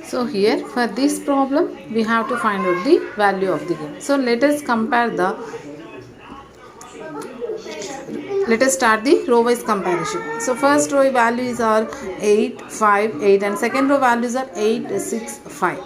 So here for this problem we have to find out the value of the game. So let us start the row wise comparison. So first row values are 8, 5, 8 and second row values are 8, 6, 5.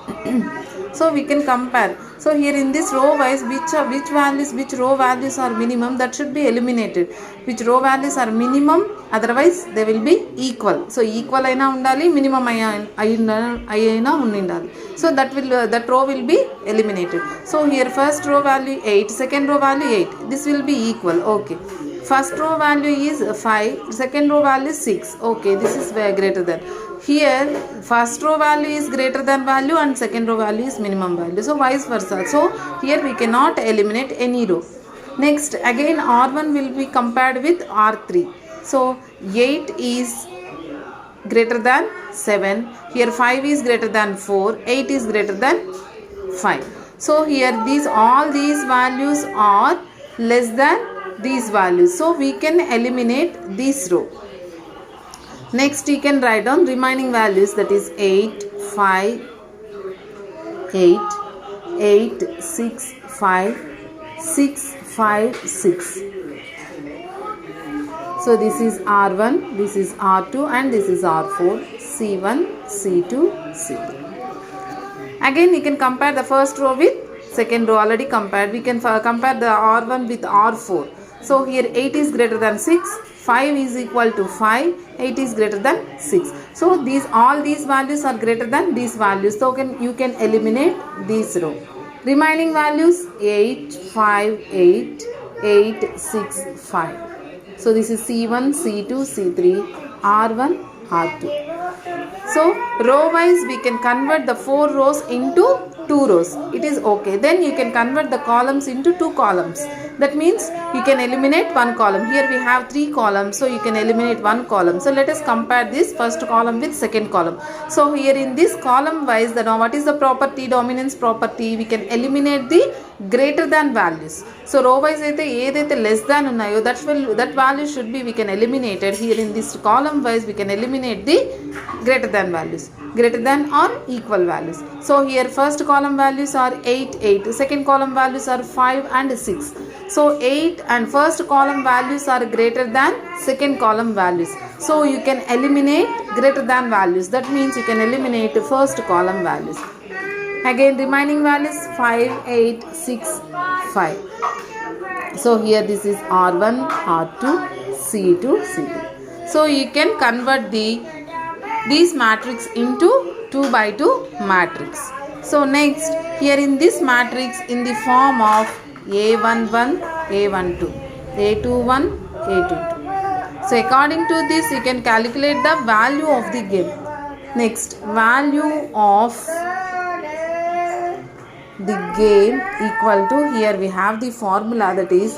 So we can compare. So here in this row wise which row values are minimum, that should be eliminated. Which row values are minimum, otherwise they will be equal. So equal aina undali, minimum aina undali. So that row will be eliminated. So here first row value 8, second row value 8. This will be equal. Okay. First row value is 5, second row value is 6. Okay, this is greater than. Here first row value is greater than value and second row value is minimum value. So vice versa. So here we cannot eliminate any row. Next again R1 will be compared with R3. So 8 is greater than 7. Here 5 is greater than 4. 8 is greater than 5. So here all these values are less than these values. So we can eliminate this row. Next you can write down remaining values, that is 8, 5, 8, 8, 6, 5, 6, 5, 6. So this is R1, this is R2 and this is R4, C1, C2, C3. Again you can compare the first row with second row, already compared. We can compare the R1 with R4. So here 8 is greater than 6, 5 is equal to 5, 8 is greater than 6. So all these values are greater than these values. So you can eliminate this row. Remaining values 8, 5, 8, 8, 6, 5. So this is C1, C2, C3, R1, R2. So row wise we can convert the 4 rows into 2 rows. It is okay. Then you can convert the columns into 2 columns. That means you can eliminate 1 column. Here we have 3 columns, so you can eliminate 1 column. So let us compare this first column with second column. So here in this column wise, what is the property, dominance property? We can eliminate the greater than values. So row wise edaithe less than unnayo, that value should be we can eliminate it. Here in this column wise we can eliminate the greater than values, greater than or equal values. So here first column values are 8, 8, second column values are 5 and 6. So 8 and first column values are greater than second column values. So you can eliminate greater than values. That means you can eliminate first column values. Again remaining values 5, 8, 6, 5. So here this is R1, R2, C2, C3. So you can convert these matrix into 2 by 2 matrix. So next here in this matrix in the form of A11, A12, A21, A22. So according to this you can calculate the value of the game. Next, value of the game equal to, here we have the formula, that is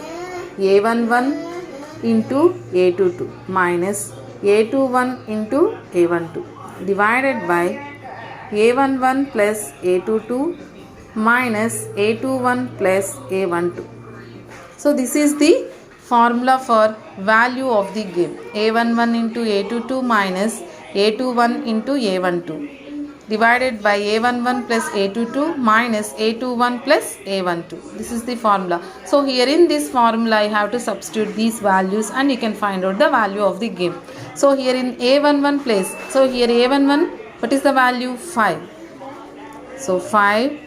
A11 into A22 minus A21 into A12 divided by A11 plus A22 minus A21 plus A12. So this is the formula for value of the game. A11 into A22 minus A21 into A12 divided by A11 plus A22 minus A21 plus A12. This is the formula. So here in this formula I have to substitute these values and you can find out the value of the game. So here in A11 place, so here A11, what is the value? 5. So 5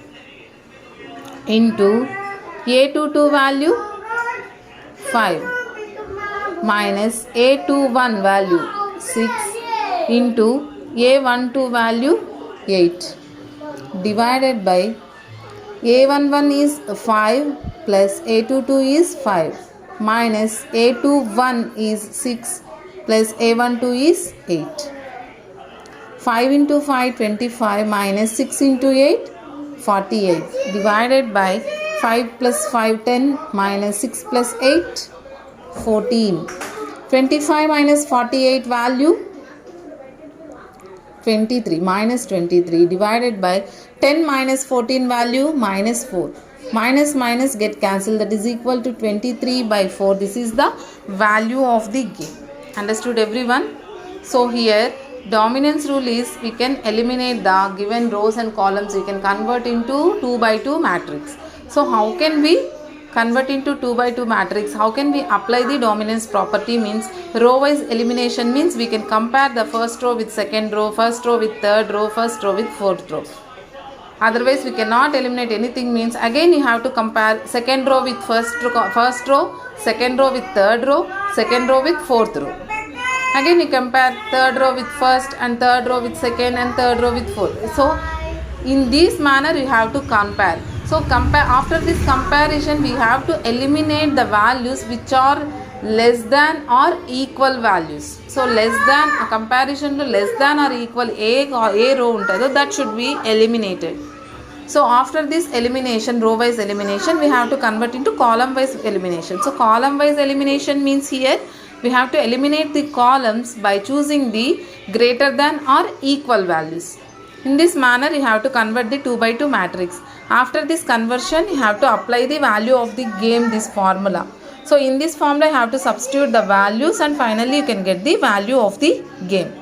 into A22 value 5 minus A21 value 6 into A12 value 8 divided by A11 is 5 plus A22 is 5 minus A21 is 6 plus A12 is 8. 5 into 5 25 minus 6 into 8 48 divided by 5 plus 5 10 minus 6 plus 8 14. 25 minus 48 value 23 minus 23 divided by 10 minus 14 value minus 4. Minus get cancelled, that is equal to 23 by 4. This is the value of the game. Understood everyone? So here dominance rule is we can eliminate the given rows and columns. We can convert into 2 by 2 matrix. So how can we convert into 2 by 2 matrix? How can we apply the dominance property? Means row wise elimination means we can compare the first row with second row, first row with third row, first row with fourth row. Otherwise we cannot eliminate anything. Means again you have to compare second row with first row, second row with third row, second row with fourth row. Again you compare third row with first and third row with second and third row with fourth. So in this manner you have to compare. So after this comparison we have to eliminate the values which are less than or equal values. So less than, a comparison to less than or equal a row untado, that should be eliminated. So after this elimination, row wise elimination, we have to convert into column wise elimination. So column wise elimination means here we have to eliminate the columns by choosing the greater than or equal values. In this manner you have to convert the 2 by 2 matrix. After this conversion you have to apply the value of the game, this formula. So in this formula you have to substitute the values and finally you can get the value of the game.